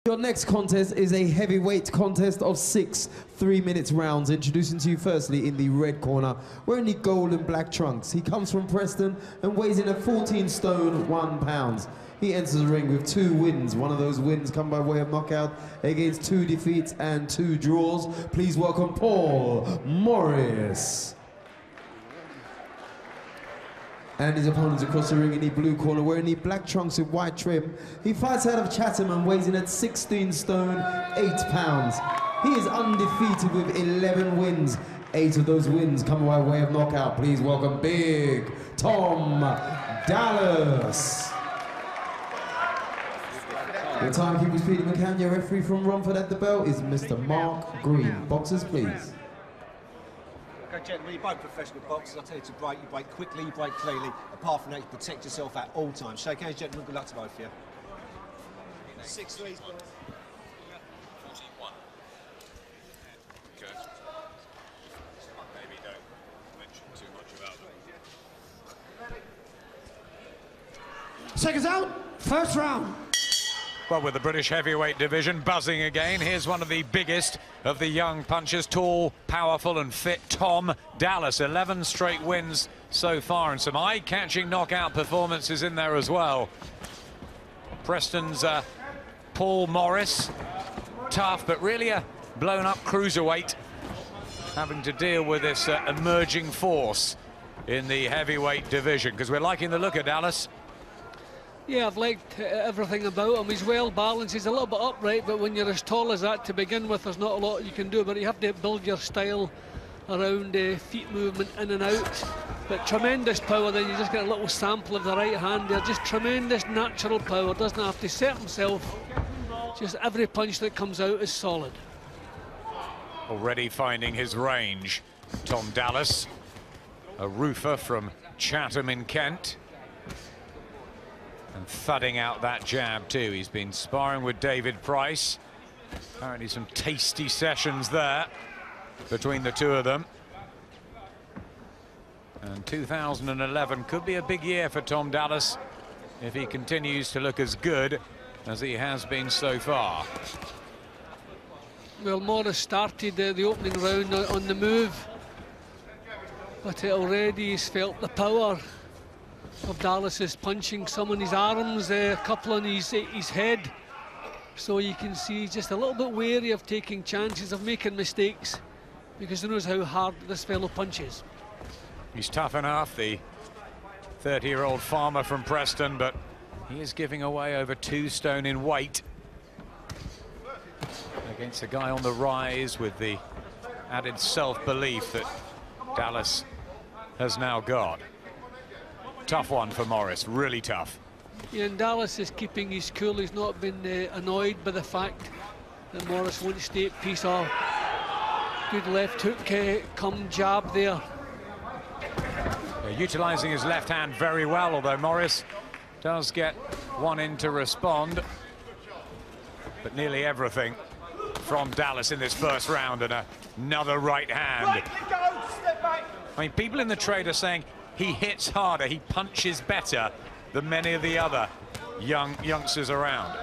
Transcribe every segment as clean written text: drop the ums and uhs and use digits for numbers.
Your next contest is a heavyweight contest of 6 3-minute rounds. Introducing to you firstly in the red corner, wearing the gold and black trunks. He comes from Preston and weighs in at 14 stone 1 pound. He enters the ring with 2 wins. One of those wins come by way of knockout against 2 defeats and 2 draws. Please welcome Paul Morris. And his opponents across the ring in the blue corner, wearing the black trunks with white trim. He fights out of Chatham and weighs in at 16 stone 8 pounds. He is undefeated with 11 wins. 8 of those wins come by way of knockout. Please welcome Big Tom Dallas. The timekeeper's Peter McCann. Your referee from Romford at the bell is Mr. Mark Green. Boxers, please. Okay, gentlemen, you're both professional boxers. I tell you to break, you break quickly, you break cleanly. Apart from that, you protect yourself at all times. Shake hands, gentlemen. Good luck to both of you. 6 3s, boys. 41. Okay. Maybe don't mention too much about them. Seconds out, first round. Well, with the British heavyweight division buzzing again, here's one of the biggest of the young punchers, tall, powerful and fit Tom Dallas. 11 straight wins so far and some eye-catching knockout performances in there as well. Preston's Paul Morris, tough but really a blown-up cruiserweight, having to deal with this emerging force in the heavyweight division, because we're liking the look of Dallas. Yeah, I've liked everything about him. He's well balanced, he's a little bit upright, but when you're as tall as that to begin with, there's not a lot you can do, but you have to build your style around feet movement in and out. But tremendous power, then you just get a little sample of the right hand there, just tremendous natural power, doesn't have to set himself, just every punch that comes out is solid. Already finding his range, Tom Dallas, a roofer from Chatham in Kent. And thudding out that jab too. He's been sparring with David Price. Apparently some tasty sessions there between the two of them. And 2011 could be a big year for Tom Dallas if he continues to look as good as he has been so far. Well, Morris started the opening round on the move, but already he's felt the power of Dallas is punching, some on his arms, a couple on his head. So you can see he's just a little bit wary of taking chances, of making mistakes, because he knows how hard this fellow punches. He's tough enough, the 30-year-old farmer from Preston, but he is giving away over 2 stone in weight against a guy on the rise with the added self-belief that Dallas has now got. Tough one for Morris, really tough. Yeah, and Dallas is keeping his cool. He's not been annoyed by the fact that Morris won't stay at peace. Or good left hook come jab there. Utilising his left hand very well, although Morris does get one in to respond. But nearly everything from Dallas in this first round, and another right hand. I mean, people in the trade are saying he hits harder, he punches better than many of the other youngsters around.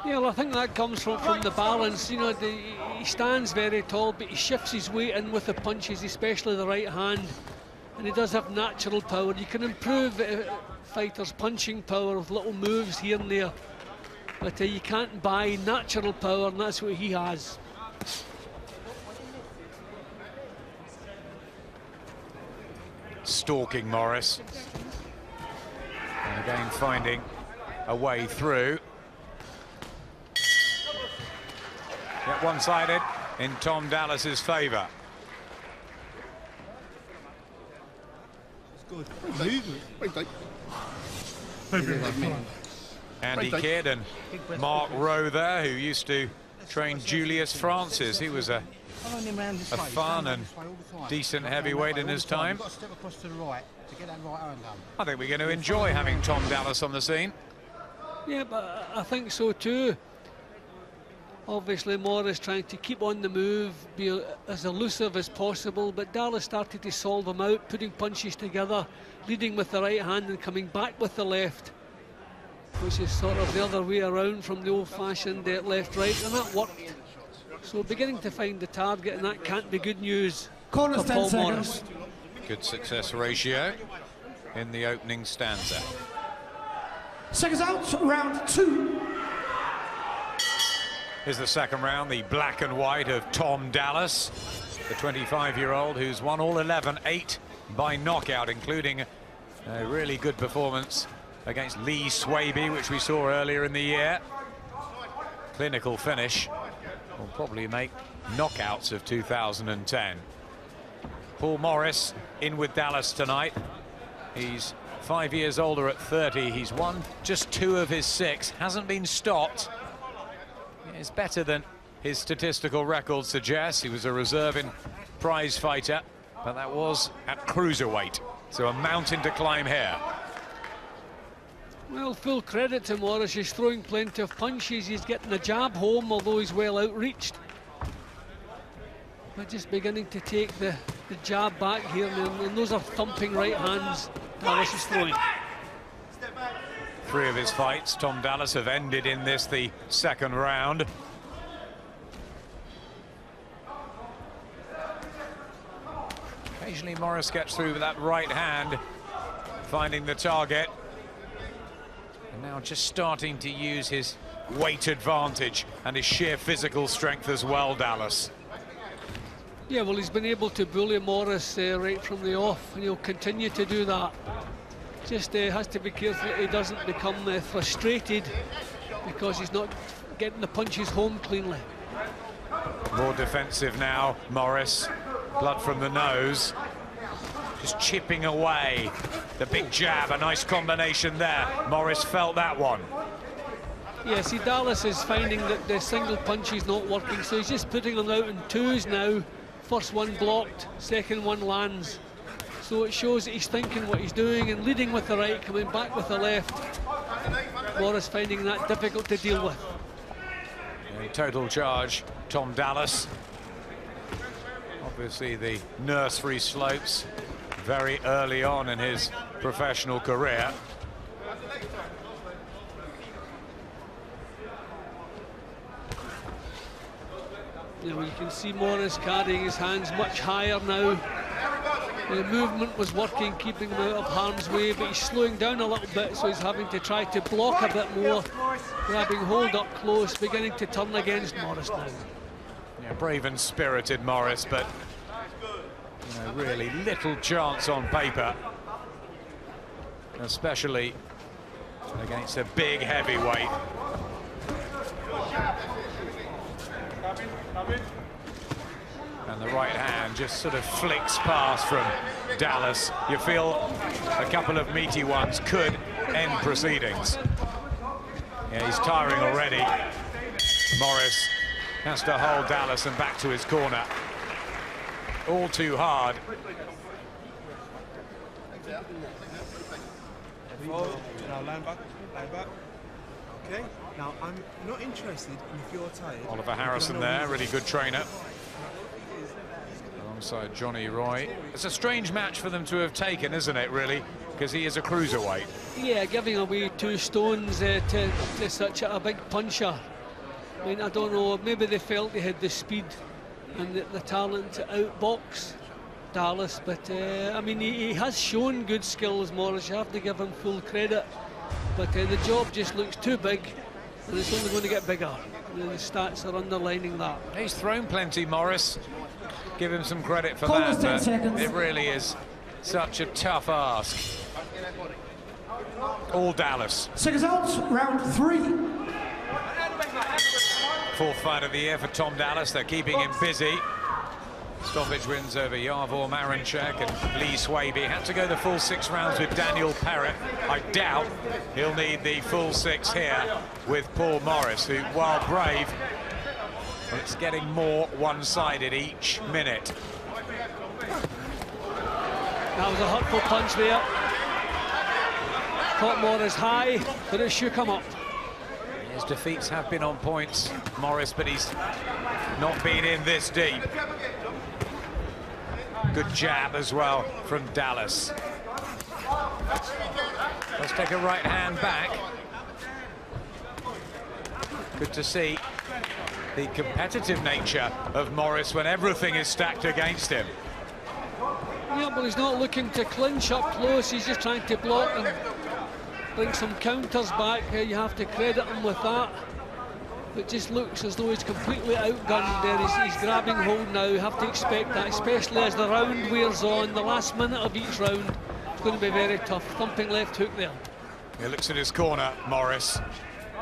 Yeah, well, I think that comes from the balance. You know, he stands very tall, but he shifts his weight in with the punches, especially the right hand. And he does have natural power. You can improve fighters' punching power with little moves here and there. But you can't buy natural power, and that's what he has. Stalking Morris, and again finding a way through. Yet one-sided in Tom Dallas's favour. Andy Kidd and Mark Rowe there, who used to train Julius Francis. He was a fun and decent heavyweight in his time. I think we're going to enjoy having Tom Dallas on the scene. Yeah, but I think so too. Obviously Morris trying to keep on the move, be as elusive as possible, but Dallas started to solve him out, putting punches together, leading with the right hand and coming back with the left. which is sort of the other way around from the old-fashioned left-right, and that worked. So beginning to find the target, and that can't be good news for Corners, 10 Paul seconds. Morris. Good success ratio in the opening stanza. Seconds out, round 2. Here's the second round, the black and white of Tom Dallas, the 25-year-old who's won all 11, 8 by knockout, including a really good performance against Lee Swaby, which we saw earlier in the year. Clinical finish. Will probably make knockouts of 2010. Paul Morris in with Dallas tonight. He's 5 years older at 30. He's won just 2 of his 6. Hasn't been stopped. It's better than his statistical record suggests. He was a reserve in prize fighter, but that was at cruiserweight. So a mountain to climb here. Well, full credit to Morris. He's throwing plenty of punches. He's getting the jab home, although he's well outreached. But just beginning to take the jab back here, and those are thumping right hands Dallas is throwing. 3 of his fights, Tom Dallas, have ended in this, the second round. Occasionally Morris gets through with that right hand, finding the target. And now just starting to use his weight advantage and his sheer physical strength as well, Dallas. Yeah, well, he's been able to bully Morris right from the off, and he'll continue to do that. Just has to be careful that he doesn't become frustrated because he's not getting the punches home cleanly. More defensive now, Morris. Blood from the nose. Just chipping away. The big jab, a nice combination there. Morris felt that one. Yeah, see, Dallas is finding that the single punch is not working, so he's just putting them out in 2s now. First one blocked, second one lands. So it shows that he's thinking what he's doing and leading with the right, coming back with the left. Morris finding that difficult to deal with. In total charge, Tom Dallas. Obviously the nursery slopes very early on in his professional career. You know, you can see Morris carrying his hands much higher now. The movement was working, keeping him out of harm's way, but he's slowing down a little bit, so he's having to try to block a bit more, grabbing hold up close, beginning to turn against Morris now. Yeah, brave and spirited Morris, but you know, really little chance on paper, especially against a big heavyweight. And the right hand just sort of flicks past from Dallas. You feel a couple of meaty ones could end proceedings. Yeah, he's tiring already. Morris has to hold Dallas and back to his corner. All too hard. Now line back, line back. Okay, now I'm not interested if you're tired. Oliver Harrison there, really good trainer. Alongside Johnny Roy. It's a strange match for them to have taken, isn't it, really? Because he is a cruiserweight. Yeah, giving away 2 stones to such a big puncher. I mean, I don't know, maybe they felt they had the speed and the talent to outbox Dallas, but I mean, he has shown good skills, Morris. You have to give him full credit, but the job just looks too big, and it's only going to get bigger. The stats are underlining that. He's thrown plenty, Morris. Give him some credit for Corners, that, 10 but seconds. it really is such a tough ask. All Dallas. Seconds out, round 3. 4th fight of the year for Tom Dallas. They're keeping him busy. Stoppage wins over Yavor Marinchek and Lee Swaby. Had to go the full 6 rounds with Daniel Perrett. I doubt he'll need the full 6 here with Paul Morris, who, while brave, it's getting more one-sided each minute. That was a hurtful punch there. Caught Morris high, but it shook him up. His defeats have been on points, Morris, but he's not been in this deep. Good jab as well from Dallas. Let's take a right hand back. Good to see the competitive nature of Morris when everything is stacked against him. Yeah, but he's not looking to clinch up close. He's just trying to block and bring some counters back. You have to credit him with that. It just looks as though he's completely outgunned there. He's grabbing hold now. You have to expect that, especially as the round wears on. The last minute of each round is going to be very tough. Thumping left hook there. He looks at his corner, Morris.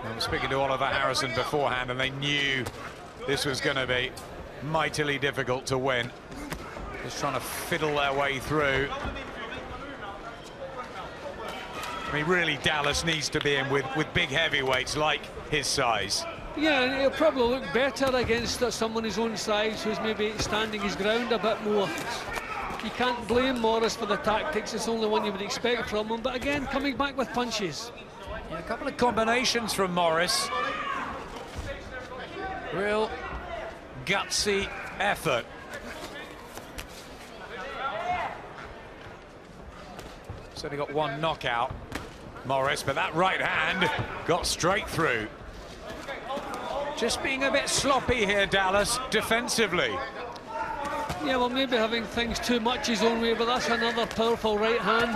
I was speaking to Oliver Harrison beforehand, and they knew this was going to be mightily difficult to win. Just trying to fiddle their way through. I mean, really, Dallas needs to be in with big heavyweights like his size. Yeah, and he'll probably look better against someone his own size who's maybe standing his ground a bit more. You can't blame Morris for the tactics. It's only one you would expect from him. But again, coming back with punches. Yeah, a couple of combinations from Morris. Real gutsy effort. He's only got one knockout, Morris, but that right hand got straight through. Just being a bit sloppy here, Dallas, defensively. Yeah, well, maybe having things too much his own way, but that's another powerful right hand.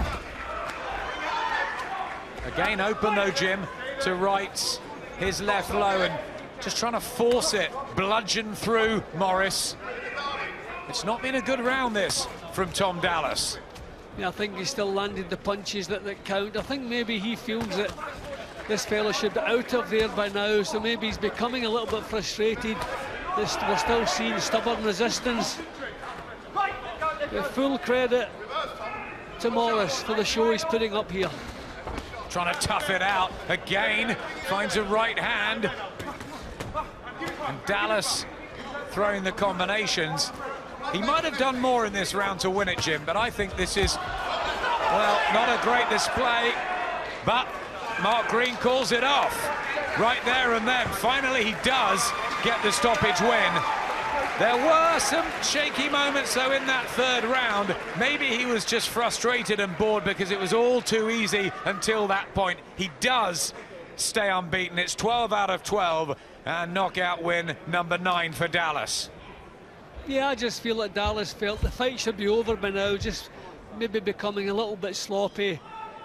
Again, open though, Jim, to rights, his left low, and just trying to force it, bludgeon through Morris. It's not been a good round, this, from Tom Dallas. Yeah, I think he still landed the punches that count. I think maybe he feels that this fella should be out of there by now, so maybe he's becoming a little bit frustrated. We're still seeing stubborn resistance. With full credit to Morris for the show he's putting up here. Trying to tough it out again, finds a right hand. And Dallas throwing the combinations. He might have done more in this round to win it, Jim, but I think this is, well, not a great display, but Mark Green calls it off right there and then. Finally, he does get the stoppage win. There were some shaky moments, though, in that third round. Maybe he was just frustrated and bored because it was all too easy until that point. He does stay unbeaten. It's 12 out of 12, and knockout win number 9 for Dallas. Yeah, I just feel that Dallas felt the fight should be over by now, just maybe becoming a little bit sloppy.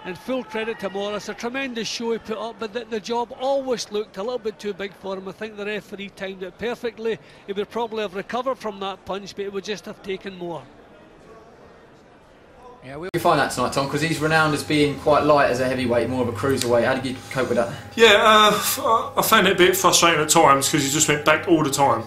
And full credit to Morris, a tremendous show he put up, but the job always looked a little bit too big for him. I think the referee timed it perfectly. He would probably have recovered from that punch, but it would just have taken more. Yeah, we find that tonight, Tom, because he's renowned as being quite light as a heavyweight, more of a cruiserweight. How did you cope with that? Yeah, I found it a bit frustrating at times because he just went back all the time.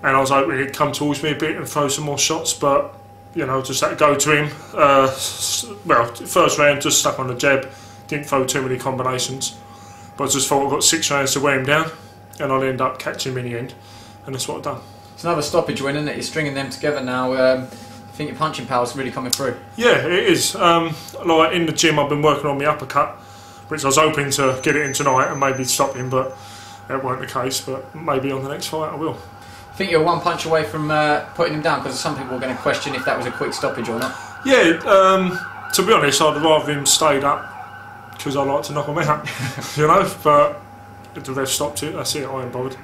And I was hoping he'd come towards me a bit and throw some more shots, but you know, just had to go to him. Well, first round just stuck on the jab, didn't throw too many combinations, but I just thought I got 6 rounds to wear him down, and I'd end up catching him in the end, and that's what I've done. It's another stoppage win, isn't it? You're stringing them together now. I think your punching power's really coming through. Yeah, it is. Like in the gym, I've been working on my uppercut, which I was hoping to get it in tonight and maybe stop him, but that weren't the case. But maybe on the next fight I will. I think you're one punch away from putting him down, because some people are going to question if that was a quick stoppage or not. Yeah, to be honest, I'd rather him stayed up because I like to knock him out, you know. But if they've stopped it, that's it. I ain't bothered.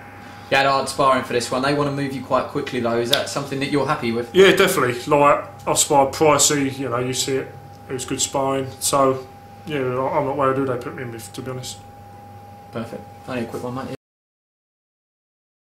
You had hard sparring for this one. They want to move you quite quickly, though. Is that something that you're happy with? Yeah, definitely. Like I sparred Pricey, you know, you see it. It was good sparring. So yeah, I'm not worried who they put me in with, to be honest. Perfect. Only a quick one, mate.